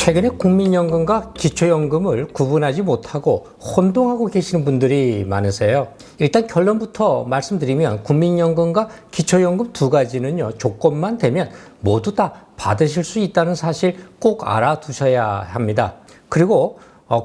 최근에 국민연금과 기초연금을 구분하지 못하고 혼동하고 계시는 분들이 많으세요. 일단 결론부터 말씀드리면 국민연금과 기초연금 두 가지는요, 조건만 되면 모두 다 받으실 수 있다는 사실 꼭 알아두셔야 합니다. 그리고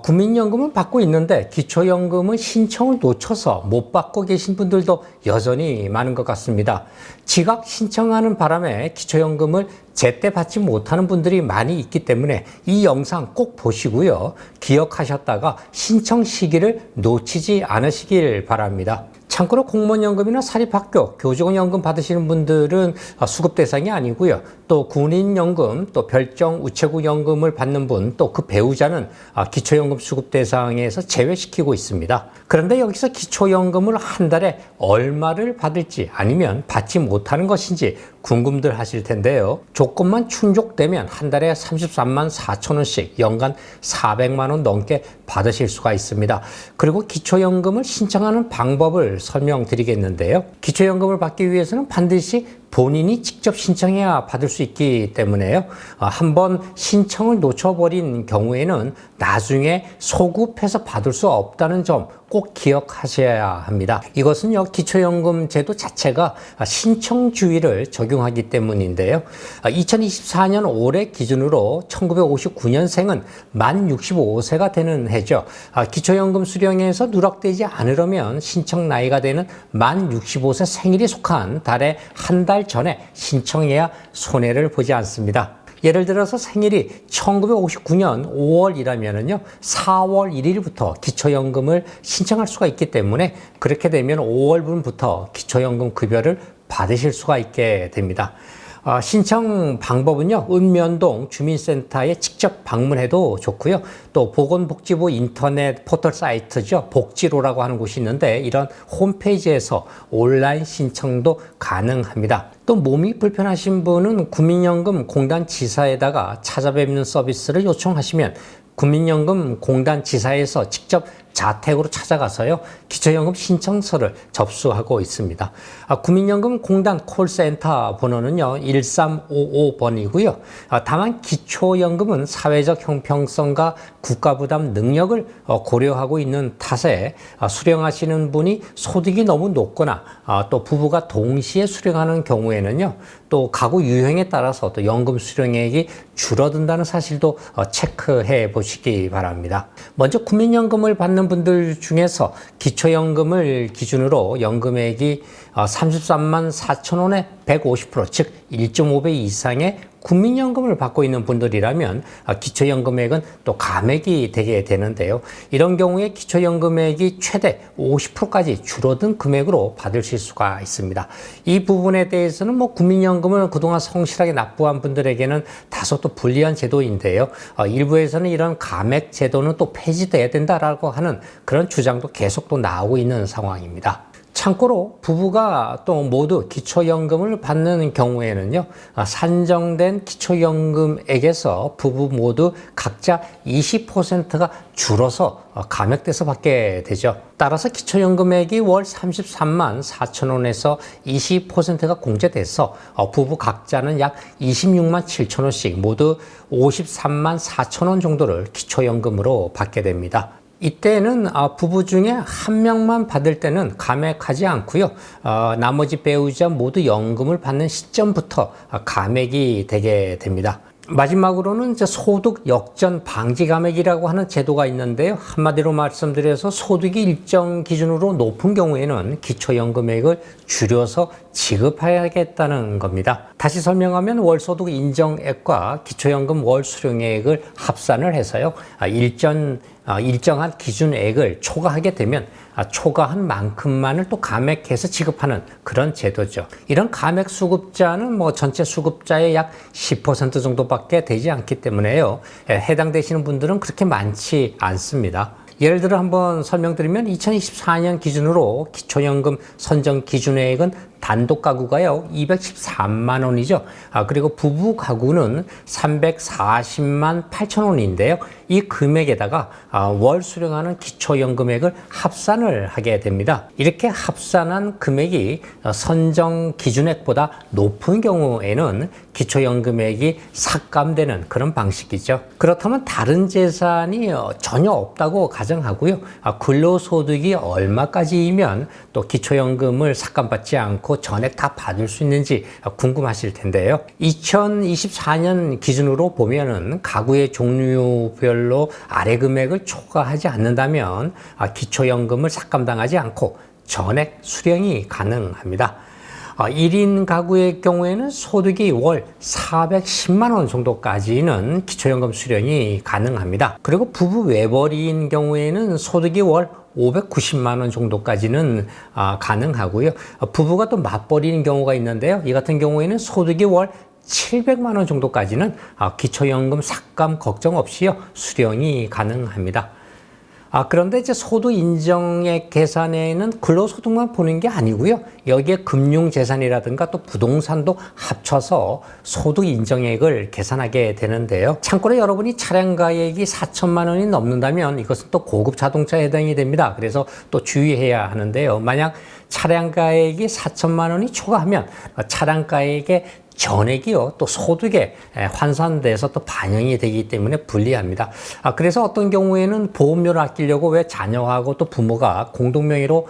국민연금은 받고 있는데 기초연금은 신청을 놓쳐서 못 받고 계신 분들도 여전히 많은 것 같습니다. 지각 신청하는 바람에 기초연금을 제때 받지 못하는 분들이 많이 있기 때문에 이 영상 꼭 보시고요. 기억하셨다가 신청 시기를 놓치지 않으시길 바랍니다. 참고로 공무원연금이나 사립학교, 교직원연금 받으시는 분들은 수급 대상이 아니고요. 또 군인연금, 또 별정 우체국연금을 받는 분, 또 그 배우자는 기초연금 수급 대상에서 제외시키고 있습니다. 그런데 여기서 기초연금을 한 달에 얼마를 받을지 아니면 받지 못하는 것인지 궁금들 하실 텐데요. 조건만 충족되면 한 달에 33만 4천 원씩 연간 400만 원 넘게 받으실 수가 있습니다. 그리고 기초연금을 신청하는 방법을 설명드리겠는데요. 기초연금을 받기 위해서는 반드시 본인이 직접 신청해야 받을 수 있기 때문에요. 한번 신청을 놓쳐버린 경우에는 나중에 소급해서 받을 수 없다는 점 꼭 기억하셔야 합니다. 이것은요, 기초연금 제도 자체가 신청주의를 적용하기 때문인데요. 2024년 올해 기준으로 1959년생은 만 65세가 되는 해죠. 기초연금 수령에서 누락되지 않으려면 신청 나이가 되는 만 65세 생일이 속한 달에 한 달 전에 신청해야 손해를 보지 않습니다. 예를 들어서 생일이 1959년 5월이라면요, 4월 1일부터 기초연금을 신청할 수가 있기 때문에 그렇게 되면 5월분부터 기초연금 급여를 받으실 수가 있게 됩니다. 신청 방법은요, 읍면동 주민센터에 직접 방문해도 좋고요. 또 보건복지부 인터넷 포털 사이트죠, 복지로라고 하는 곳이 있는데 이런 홈페이지에서 온라인 신청도 가능합니다. 또 몸이 불편하신 분은 국민연금 공단 지사에다가 찾아뵙는 서비스를 요청하시면 국민연금 공단 지사에서 직접 자택으로 찾아가서요, 기초연금 신청서를 접수하고 있습니다. 국민연금 공단 콜센터 번호는요, 1355번이고요. 다만 기초연금은 사회적 형평성과 국가부담 능력을 고려하고 있는 탓에 수령하시는 분이 소득이 너무 높거나 또 부부가 동시에 수령하는 경우에는요, 또 가구 유형에 따라서 또 연금 수령액이 줄어든다는 사실도 체크해 보시기 바랍니다. 먼저 국민연금을 받는 분들 중에서 기초연금을 기준으로 연금액이 33만 4천 원에 150%, 즉 1.5배 이상의 국민연금을 받고 있는 분들이라면 기초연금액은 또 감액이 되게 되는데요. 이런 경우에 기초연금액이 최대 50%까지 줄어든 금액으로 받으실 수가 있습니다. 이 부분에 대해서는 국민연금을 그동안 성실하게 납부한 분들에게는 다소 또 불리한 제도인데요. 일부에서는 이런 감액 제도는 또 폐지돼야 된다라고 하는 그런 주장도 계속 또 나오고 있는 상황입니다. 참고로 부부가 또 모두 기초연금을 받는 경우에는요, 산정된 기초연금액에서 부부 모두 각자 20%가 줄어서 감액돼서 받게 되죠. 따라서 기초연금액이 월 33만 4천 원에서 20%가 공제돼서 부부 각자는 약 26만 7천 원씩 모두 53만 4천 원 정도를 기초연금으로 받게 됩니다. 이때는 부부 중에 한 명만 받을 때는 감액하지 않고요. 나머지 배우자 모두 연금을 받는 시점부터 감액이 되게 됩니다. 마지막으로는 소득 역전 방지 감액이라고 하는 제도가 있는데요. 한마디로 말씀드려서 소득이 일정 기준으로 높은 경우에는 기초연금액을 줄여서 지급해야겠다는 겁니다. 다시 설명하면 월소득 인정액과 기초연금 월 수령액을 합산을 해서요, 일정한 기준액을 초과하게 되면 초과한 만큼만을 또 감액해서 지급하는 그런 제도죠. 이런 감액 수급자는 전체 수급자의 약 10% 정도밖에 되지 않기 때문에요, 해당되시는 분들은 그렇게 많지 않습니다. 예를 들어 한번 설명드리면 2024년 기준으로 기초연금 선정 기준액은 단독 가구가요 213만 원이죠. 그리고 부부 가구는 340만 8천 원인데요. 이 금액에다가 월 수령하는 기초연금액을 합산을 하게 됩니다. 이렇게 합산한 금액이 선정 기준액보다 높은 경우에는 기초연금액이 삭감되는 그런 방식이죠. 그렇다면 다른 재산이 전혀 없다고 가정하고요. 근로소득이 얼마까지이면 또 기초연금을 삭감받지 않고 전액 다 받을 수 있는지 궁금하실 텐데요. 2024년 기준으로 보면은 가구의 종류별로 아래 금액을 초과하지 않는다면 기초연금을 삭감당하지 않고 전액 수령이 가능합니다. 1인 가구의 경우에는 소득이 월 410만 원 정도까지는 기초연금 수령이 가능합니다. 그리고 부부 외벌이인 경우에는 소득이 월 590만 원 정도까지는 가능하고요. 부부가 또 맞벌이인 경우가 있는데요. 이 같은 경우에는 소득이 월 700만 원 정도까지는 기초연금 삭감 걱정 없이요 수령이 가능합니다. 그런데 이제 소득 인정액 계산에는 근로소득만 보는 게 아니고요. 여기에 금융재산이라든가 또 부동산도 합쳐서 소득 인정액을 계산하게 되는데요. 참고로 여러분이 차량 가액이 4천만 원이 넘는다면 이것은 또 고급 자동차에 해당이 됩니다. 그래서 또 주의해야 하는데요. 만약 차량 가액이 4천만 원이 초과하면 차량 가액의 전액이요 또 소득에 환산돼서 또 반영이 되기 때문에 불리합니다. 그래서 어떤 경우에는 보험료를 아끼려고 왜 자녀하고 또 부모가 공동명의로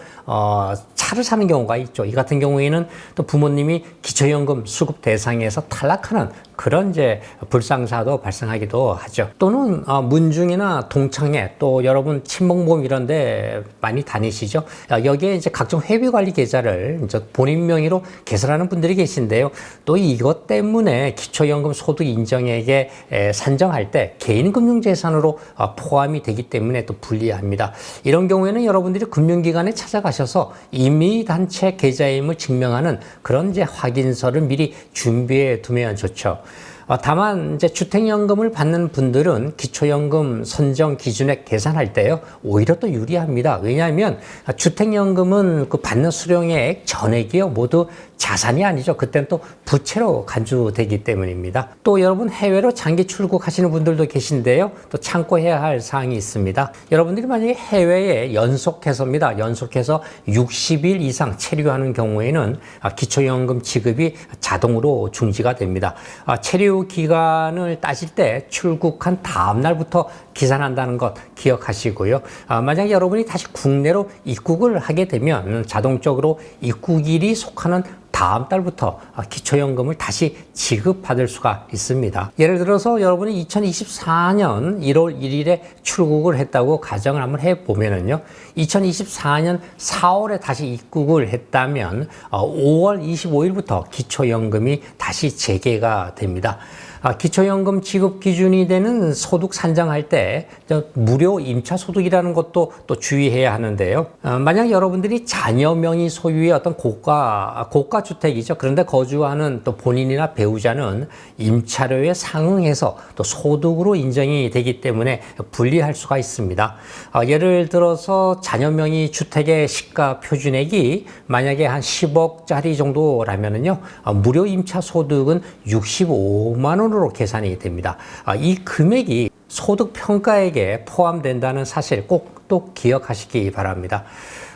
차를 사는 경우가 있죠. 이 같은 경우에는 또 부모님이 기초연금 수급 대상에서 탈락하는 그런 이제 불상사도 발생하기도 하죠. 또는 문중이나 동창회 또 여러분 친목모임 이런 데 많이 다니시죠. 여기에 이제 각종 회비관리 계좌를 이제 본인 명의로 개설하는 분들이 계신데요. 또 이것 때문에 기초연금 소득 인정액에 산정할 때 개인금융재산으로 포함이 되기 때문에 또 불리합니다. 이런 경우에는 여러분들이 금융기관에 찾아가셔서 임의단체 계좌임을 증명하는 그런 이제 확인서를 미리 준비해 두면 좋죠. 다만 이제 주택연금을 받는 분들은 기초연금 선정 기준액 계산할 때요 오히려 또 유리합니다. 왜냐하면 주택연금은 그 받는 수령액 전액이요 모두 자산이 아니죠. 그때는 또 부채로 간주되기 때문입니다. 또 여러분 해외로 장기 출국하시는 분들도 계신데요. 또 참고해야 할 사항이 있습니다. 여러분들이 만약에 해외에 연속해서입니다. 연속해서 60일 이상 체류하는 경우에는 기초연금 지급이 자동으로 중지가 됩니다. 체류 기간을 따질 때 출국한 다음 날부터 기산한다는 것 기억하시고요. 만약에 여러분이 다시 국내로 입국을 하게 되면 자동적으로 입국일이 속하는 다음 달부터 기초연금을 다시 지급받을 수가 있습니다. 예를 들어서 여러분이 2024년 1월 1일에 출국을 했다고 가정을 한번 해보면은요. 2024년 4월에 다시 입국을 했다면 5월 25일부터 기초연금이 다시 재개가 됩니다. 기초연금 지급 기준이 되는 소득 산정할 때 무료 임차소득이라는 것도 또 주의해야 하는데요. 만약 여러분들이 자녀 명의 소유의 어떤 고가 주택이죠. 그런데 거주하는 또 본인이나 배우자는 임차료에 상응해서 또 소득으로 인정이 되기 때문에 불리할 수가 있습니다. 예를 들어서 자녀 명의 주택의 시가 표준액이 만약에 한 10억짜리 정도라면은요, 무료 임차 소득은 65만 원으로 계산이 됩니다. 이 금액이 소득 평가액에 포함된다는 사실 꼭 또 기억하시기 바랍니다.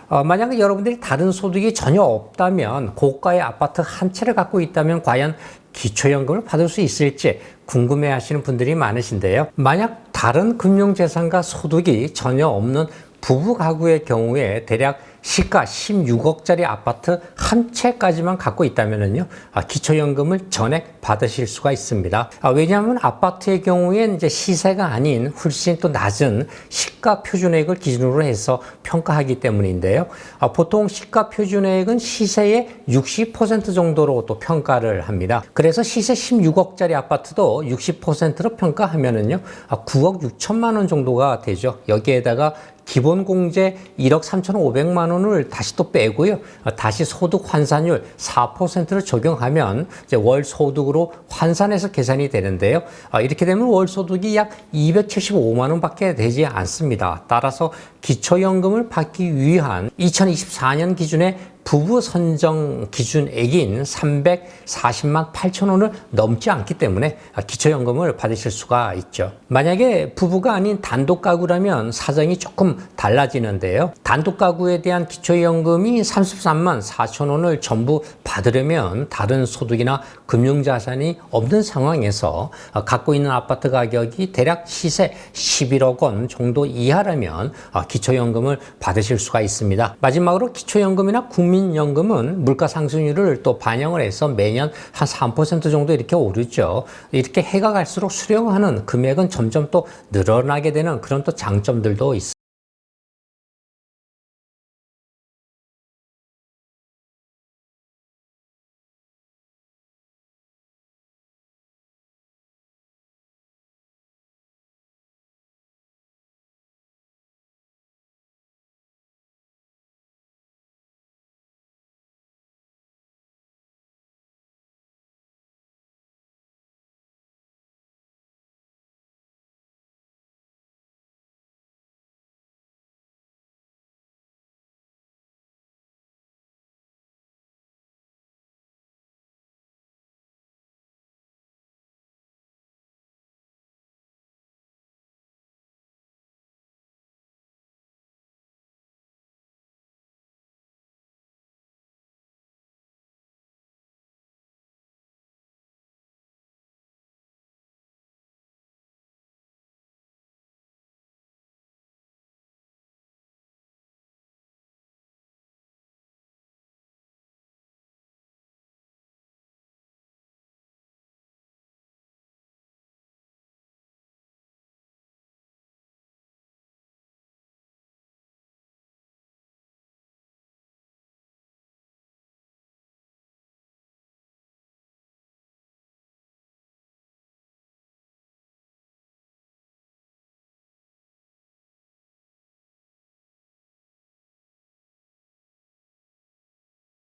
만약에 여러분들이 다른 소득이 전혀 없다면 고가의 아파트 한 채를 갖고 있다면 과연 기초연금을 받을 수 있을지 궁금해 하시는 분들이 많으신데요. 만약 다른 금융재산과 소득이 전혀 없는 부부 가구의 경우에 대략 시가 16억짜리 아파트 한 채까지만 갖고 있다면요, 기초연금을 전액 받으실 수가 있습니다. 왜냐하면 아파트의 경우엔 이제 시세가 아닌 훨씬 또 낮은 시가 표준액을 기준으로 해서 평가하기 때문인데요. 보통 시가 표준액은 시세의 60% 정도로 또 평가를 합니다. 그래서 시세 16억짜리 아파트도 60%로 평가하면은요, 9억 6천만 원 정도가 되죠. 여기에다가 기본 공제 1억 3,500만 원을 다시 또 빼고요. 다시 소득 환산율 4%를 적용하면 이제 월 소득으로 환산해서 계산이 되는데요. 이렇게 되면 월 소득이 약 275만 원밖에 되지 않습니다. 따라서 기초연금을 받기 위한 2024년 기준의 부부 선정 기준액인 340만 8천 원을 넘지 않기 때문에 기초연금을 받으실 수가 있죠. 만약에 부부가 아닌 단독 가구라면 사정이 조금 달라지는데요. 단독 가구에 대한 기초연금이 33만 4천 원을 전부 받으려면 다른 소득이나 금융자산이 없는 상황에서 갖고 있는 아파트 가격이 대략 시세 11억 원 정도 이하라면 기초연금을 받으실 수가 있습니다. 마지막으로 기초연금이나 국민연금은 물가 상승률을 또 반영을 해서 매년 한 3% 정도 이렇게 오르죠. 이렇게 해가 갈수록 수령하는 금액은 점점 또 늘어나게 되는 그런 또 장점들도 있습니다.